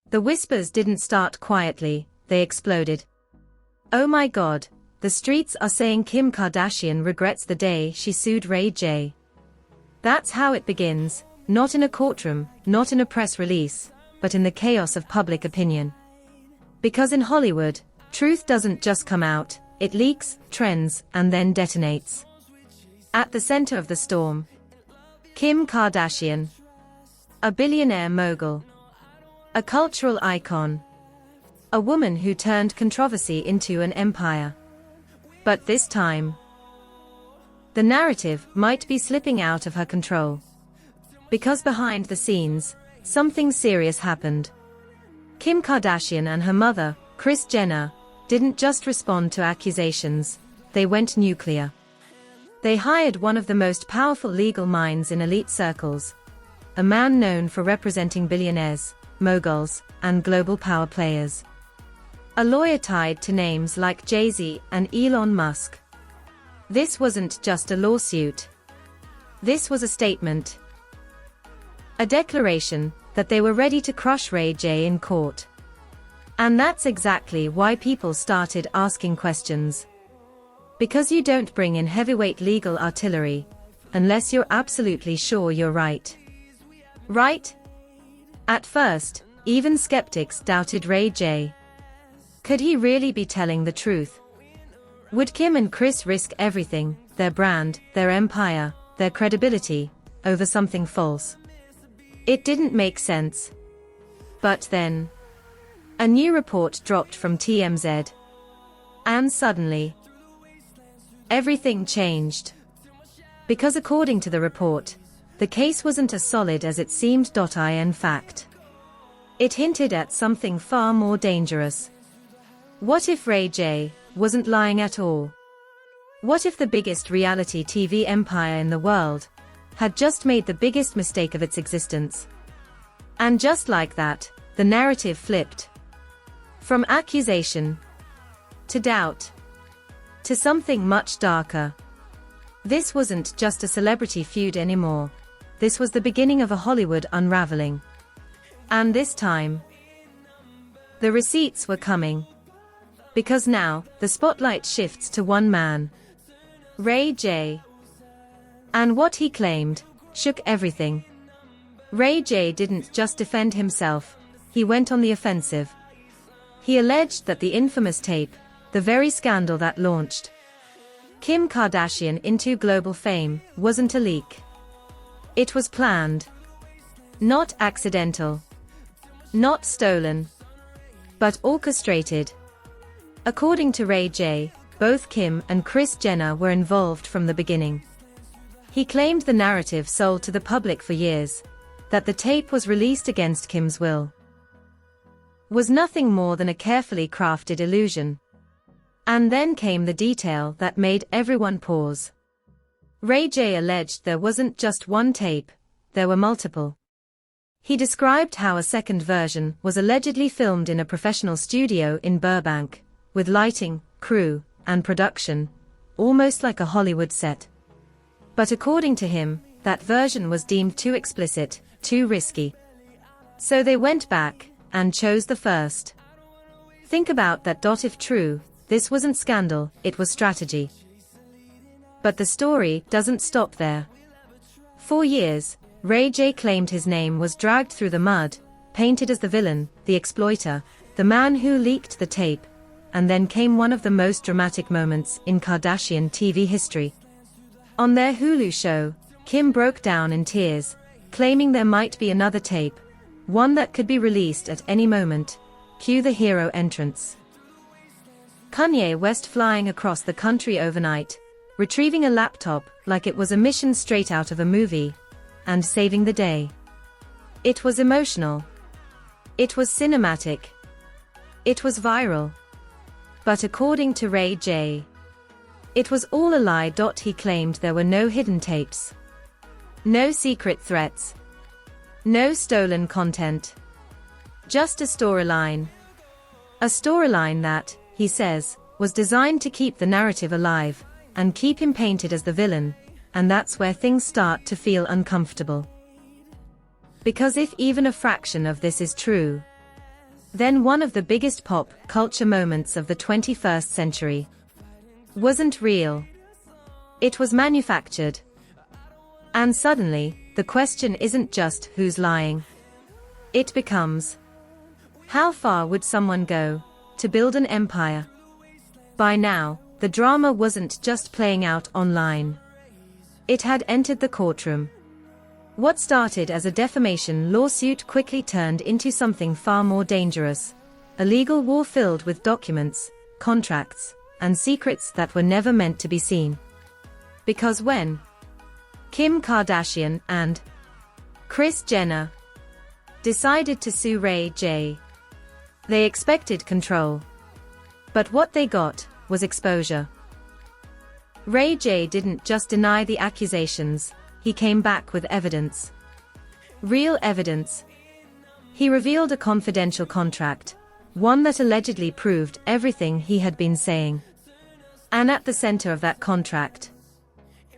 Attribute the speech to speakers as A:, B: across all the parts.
A: The whispers didn't start quietly, they exploded. Oh my God, the streets are saying Kim Kardashian regrets the day she sued Ray J. That's how it begins, not in a courtroom, not in a press release, but in the chaos of public opinion. Because in Hollywood, truth doesn't just come out, it leaks, trends, and then detonates. At the center of the storm, Kim Kardashian. A billionaire mogul. A cultural icon. A woman who turned controversy into an empire. But this time, the narrative might be slipping out of her control. Because behind the scenes, something serious happened. Kim Kardashian and her mother, Kris Jenner, didn't just respond to accusations, they went nuclear. They hired one of the most powerful legal minds in elite circles, a man known for representing billionaires, moguls, and global power players. A lawyer tied to names like Jay-Z and Elon Musk. This wasn't just a lawsuit. This was a statement. A declaration that they were ready to crush Ray J in court. And that's exactly why people started asking questions. Because you don't bring in heavyweight legal artillery unless you're absolutely sure you're right. Right? At first, even skeptics doubted Ray J. Could he really be telling the truth? Would Kim and Kris risk everything, their brand, their empire, their credibility, over something false? It didn't make sense. But then, a new report dropped from TMZ. And suddenly, everything changed. Because according to the report, the case wasn't as solid as it seemed. In fact, it hinted at something far more dangerous. What if Ray J wasn't lying at all? What if the biggest reality TV empire in the world had just made the biggest mistake of its existence? And just like that, the narrative flipped. From accusation to doubt to something much darker. This wasn't just a celebrity feud anymore. This was the beginning of a Hollywood unraveling. And this time, the receipts were coming. Because now, the spotlight shifts to one man. Ray J. And what he claimed shook everything. Ray J didn't just defend himself, he went on the offensive. He alleged that the infamous tape, the very scandal that launched Kim Kardashian into global fame, wasn't a leak. It was planned. Not accidental. Not stolen. But orchestrated. According to Ray J, both Kim and Kris Jenner were involved from the beginning. He claimed the narrative sold to the public for years, that the tape was released against Kim's will, was nothing more than a carefully crafted illusion. And then came the detail that made everyone pause. Ray J alleged there wasn't just one tape, there were multiple. He described how a second version was allegedly filmed in a professional studio in Burbank, with lighting, crew, and production, almost like a Hollywood set. But according to him, that version was deemed too explicit, too risky. So they went back and chose the first. Think about that. If true, this wasn't scandal, it was strategy. But the story doesn't stop there. For years, Ray J claimed his name was dragged through the mud, painted as the villain, the exploiter, the man who leaked the tape. And then came one of the most dramatic moments in Kardashian TV history. On their Hulu show, Kim broke down in tears, claiming there might be another tape, one that could be released at any moment. Cue the hero entrance. Kanye West flying across the country overnight, retrieving a laptop like it was a mission straight out of a movie, and saving the day. It was emotional. It was cinematic. It was viral. But according to Ray J, it was all a lie. He claimed there were no hidden tapes, no secret threats, no stolen content. Just a storyline. A storyline that, he says, was designed to keep the narrative alive, and keep him painted as the villain, and that's where things start to feel uncomfortable. Because if even a fraction of this is true, Then one of the biggest pop culture moments of the 21st century wasn't real. It was manufactured. And suddenly, the question isn't just who's lying. It becomes, how far would someone go to build an empire? By now, the drama wasn't just playing out online. It had entered the courtroom. What started as a defamation lawsuit quickly turned into something far more dangerous, a legal war filled with documents, contracts, and secrets that were never meant to be seen. Because when Kim Kardashian and Kris Jenner decided to sue Ray J, they expected control. But what they got was exposure. Ray J didn't just deny the accusations, he came back with evidence. Real evidence. He revealed a confidential contract, one that allegedly proved everything he had been saying. And at the center of that contract,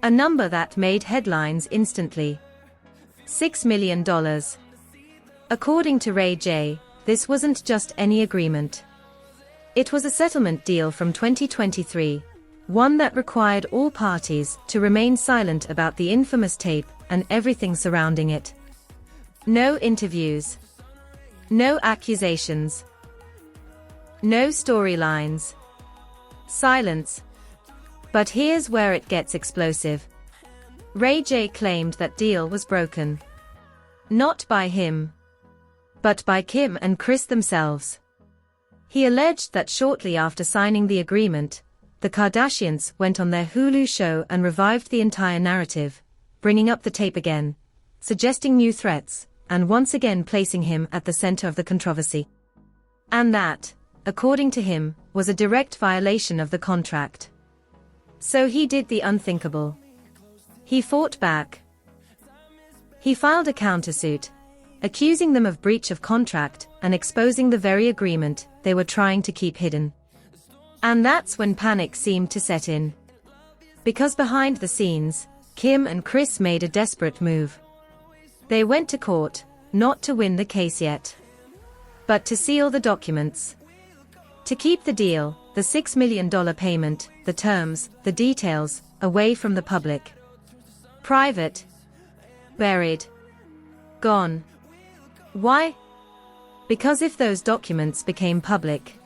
A: a number that made headlines instantly. $6 million. According to Ray J, this wasn't just any agreement. It was a settlement deal from 2023, one that required all parties to remain silent about the infamous tape and everything surrounding it. No interviews. No accusations. No storylines. Silence. But here's where it gets explosive. Ray J claimed that deal was broken. Not by him, but by Kim and Kris themselves. He alleged that shortly after signing the agreement, the Kardashians went on their Hulu show and revived the entire narrative, bringing up the tape again, suggesting new threats, and once again placing him at the center of the controversy. And that, according to him, was a direct violation of the contract. So he did the unthinkable. He fought back. He filed a countersuit, accusing them of breach of contract and exposing the very agreement they were trying to keep hidden. And that's when panic seemed to set in. Because behind the scenes, Kim and Kris made a desperate move. They went to court, not to win the case yet, but to seal the documents. To keep the deal, the $6 million payment, the terms, the details, away from the public. Private. Buried. Gone. Why? Because if those documents became public,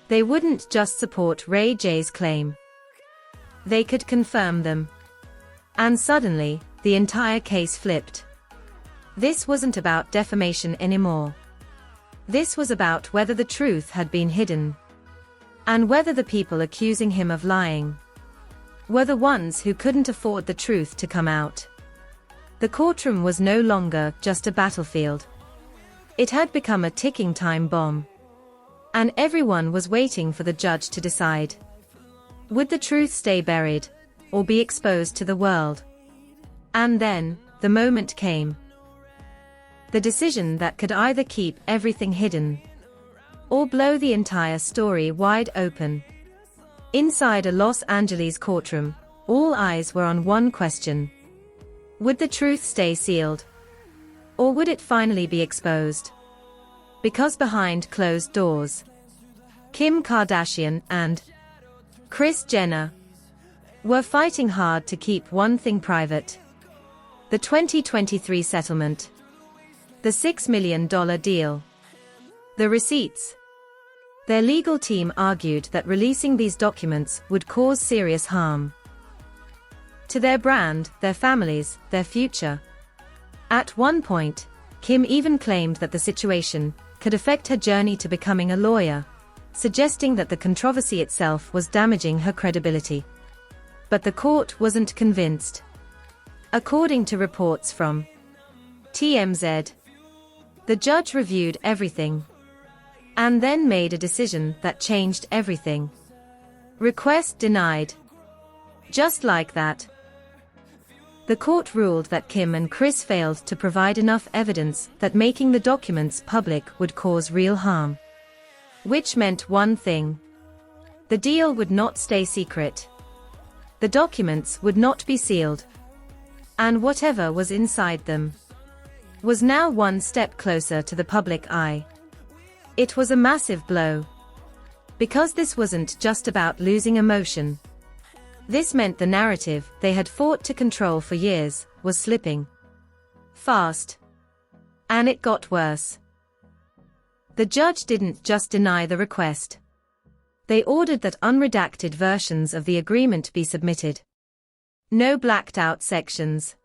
A: they wouldn't just support Ray J's claim. They could confirm them. And suddenly, the entire case flipped. This wasn't about defamation anymore. This was about whether the truth had been hidden. And whether the people accusing him of lying were the ones who couldn't afford the truth to come out. The courtroom was no longer just a battlefield. It had become a ticking time bomb. And everyone was waiting for the judge to decide. Would the truth stay buried, or be exposed to the world? And then, the moment came. The decision that could either keep everything hidden, or blow the entire story wide open. Inside a Los Angeles courtroom, all eyes were on one question. Would the truth stay sealed? Or would it finally be exposed? Because behind closed doors, Kim Kardashian and Kris Jenner were fighting hard to keep one thing private. The 2023 settlement. The $6 million deal. The receipts. Their legal team argued that releasing these documents would cause serious harm to their brand, their families, their future. At one point, Kim even claimed that the situation could affect her journey to becoming a lawyer, suggesting that the controversy itself was damaging her credibility. But the court wasn't convinced. According to reports from TMZ, the judge reviewed everything and then made a decision that changed everything. Request denied. Just like that. The court ruled that Kim and Kris failed to provide enough evidence that making the documents public would cause real harm. Which meant one thing. The deal would not stay secret. The documents would not be sealed. And whatever was inside them was now one step closer to the public eye. It was a massive blow. Because this wasn't just about losing emotion. This meant the narrative they had fought to control for years was slipping fast. And it got worse. The judge didn't just deny the request. They ordered that unredacted versions of the agreement be submitted. No blacked-out sections.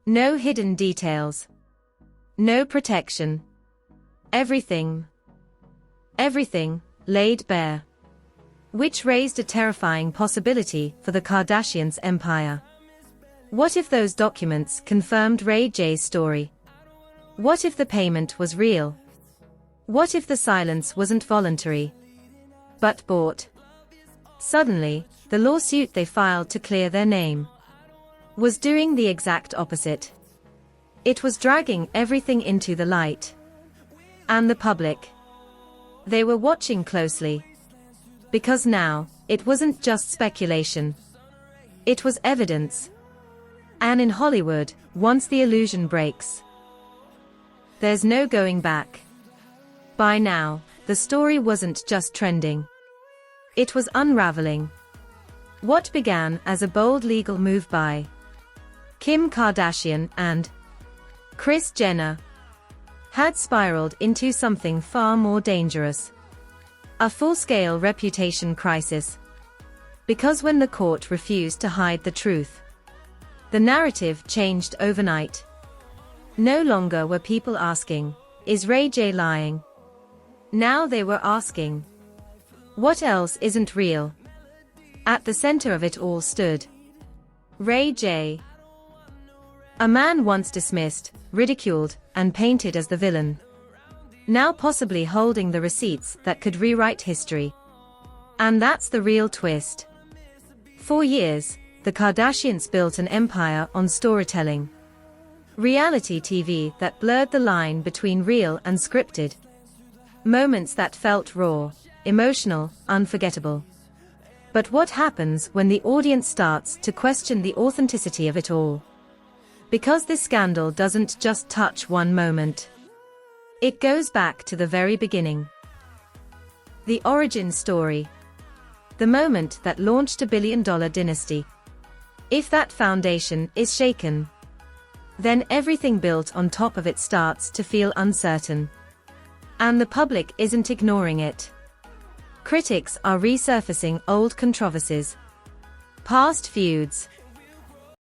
A: No hidden details. No protection. Everything laid bare. Which raised a terrifying possibility for the Kardashians' empire. What if those documents confirmed Ray J's story? What if the payment was real? What if the silence wasn't voluntary, but bought? Suddenly, the lawsuit they filed to clear their name was doing the exact opposite. It was dragging everything into the light. And the public. They were watching closely. Because now, it wasn't just speculation. It was evidence. And in Hollywood, once the illusion breaks, there's no going back. By now, the story wasn't just trending. It was unraveling. What began as a bold legal move by Kim Kardashian and Kris Jenner had spiraled into something far more dangerous. A full-scale reputation crisis. Because when the court refused to hide the truth, the narrative changed overnight. No longer were people asking, "Is Ray J lying?" Now they were asking, "What else isn't real?" At the center of it all stood Ray J. A man once dismissed, ridiculed, and painted as the villain. Now possibly holding the receipts that could rewrite history. And that's the real twist. For years, the Kardashians built an empire on storytelling. Reality TV that blurred the line between real and scripted. Moments that felt raw, emotional, unforgettable. But what happens when the audience starts to question the authenticity of it all? Because this scandal doesn't just touch one moment. It goes back to the very beginning. The origin story. The moment that launched a billion-dollar dynasty. If that foundation is shaken, then everything built on top of it starts to feel uncertain. And the public isn't ignoring it. Critics are resurfacing old controversies, past feuds,